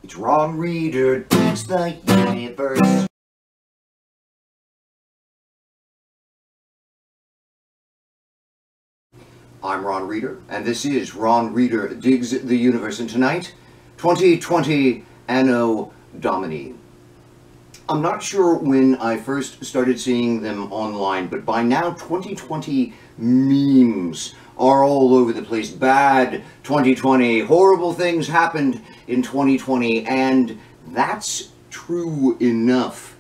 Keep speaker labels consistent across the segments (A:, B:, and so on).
A: It's Ron Reader digs the universe. I'm Ron Reader, and this is Ron Reader Digs the Universe, and tonight, 2020 Anno Domini. I'm not sure when I first started seeing them online, but by now 2020 memes are all over the place. Bad 2020, horrible things happened in 2020, and that's true enough.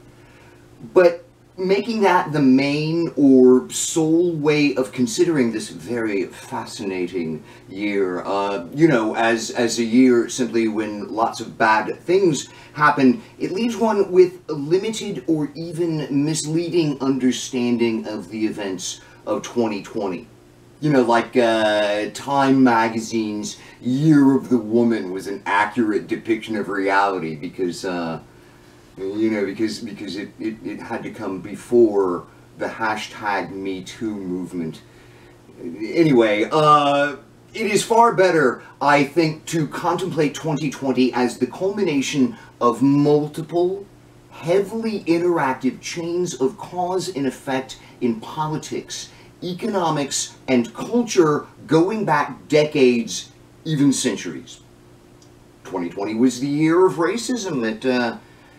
A: But making that the main or sole way of considering this very fascinating year, as a year simply when lots of bad things happen, it leaves one with a limited or even misleading understanding of the events of 2020. You know, like Time Magazine's Year of the Woman was an accurate depiction of reality because it had to come before the hashtag Me Too movement. Anyway, it is far better, I think, to contemplate 2020 as the culmination of multiple, heavily interactive chains of cause and effect in politics, economics, and culture going back decades, even centuries. 2020 was the year of racism. It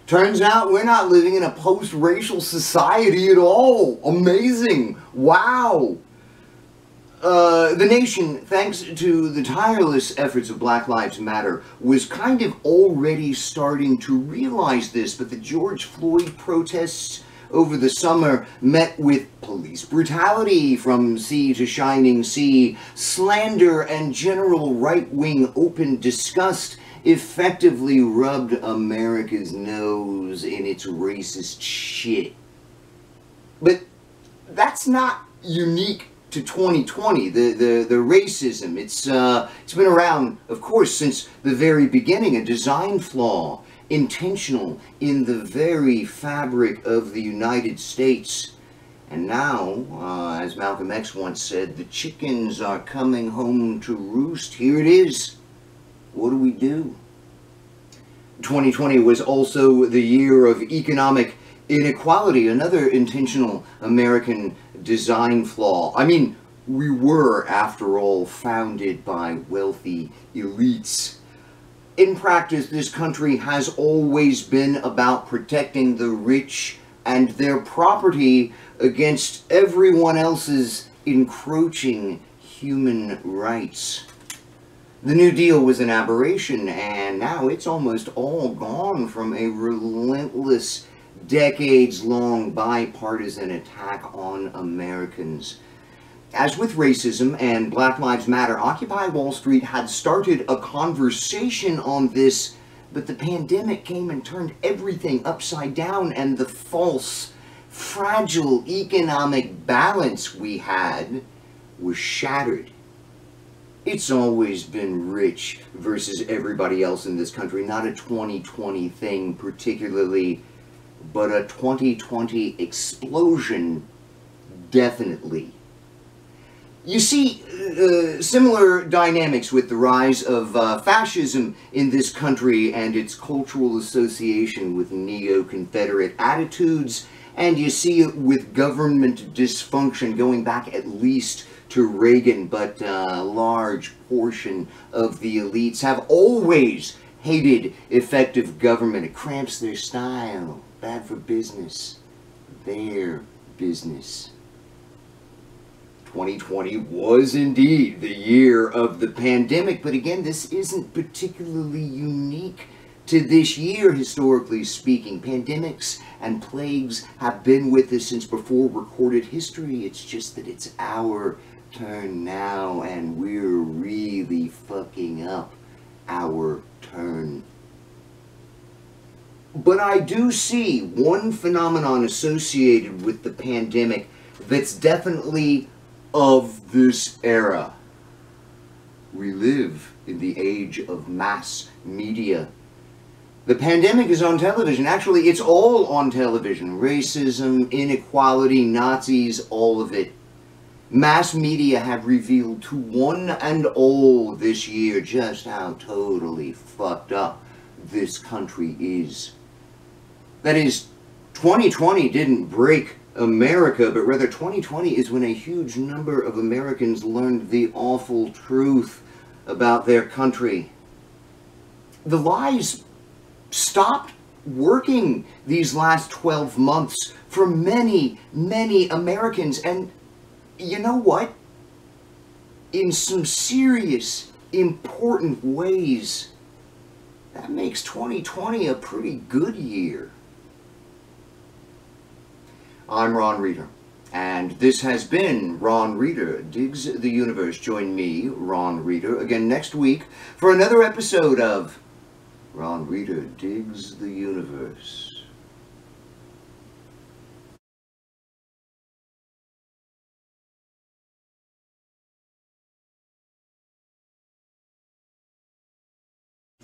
A: turns out we're not living in a post-racial society at all. Amazing. Wow. The nation, thanks to the tireless efforts of Black Lives Matter, was kind of already starting to realize this, but the George Floyd protests over the summer met with police brutality from sea to shining sea, slander, and general right-wing open disgust effectively rubbed America's nose in its racist shit. But that's not unique to 2020, the racism. It's been around, of course, since the very beginning, a design flaw, intentional in the very fabric of the United States. And now, as Malcolm X once said, the chickens are coming home to roost. Here it is. What do we do? 2020 was also the year of economic inequality, another intentional American design flaw. I mean, we were, after all, founded by wealthy elites. In practice, this country has always been about protecting the rich and their property against everyone else's encroaching human rights. The New Deal was an aberration, and now it's almost all gone from a relentless, decades-long bipartisan attack on Americans. As with racism and Black Lives Matter, Occupy Wall Street had started a conversation on this, but the pandemic came and turned everything upside down, and the false, fragile economic balance we had was shattered. It's always been rich versus everybody else in this country, not a 2020 thing particularly, but a 2020 explosion, definitely. You see similar dynamics with the rise of fascism in this country and its cultural association with neo-Confederate attitudes, and you see it with government dysfunction going back at least to Reagan, but a large portion of the elites have always hated effective government. It cramps their style, bad for business, their business. 2020 was indeed the year of the pandemic, but again, this isn't particularly unique to this year, historically speaking. Pandemics and plagues have been with us since before recorded history. It's just that it's our turn now, and we're really fucking up our turn. But I do see one phenomenon associated with the pandemic that's definitely of this era. We live in the age of mass media. The pandemic is on television. Actually, it's all on television. Racism, inequality, Nazis, all of it. Mass media have revealed to one and all this year just how totally fucked up this country is. That is, 2020 didn't break America, but rather 2020 is when a huge number of Americans learned the awful truth about their country. The lies stopped working these last 12 months for many, many Americans. And you know what? In some serious, important ways, that makes 2020 a pretty good year. I'm Ron Reeder, and this has been Ron Reeder Digs the Universe. Join me, Ron Reeder, again next week for another episode of Ron Reeder Digs the Universe.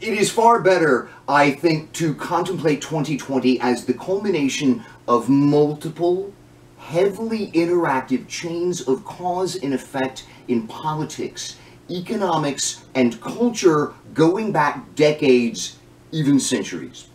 A: It is far better, I think, to contemplate 2020 as the culmination of multiple, heavily interactive chains of cause and effect in politics, economics, and culture going back decades, even centuries.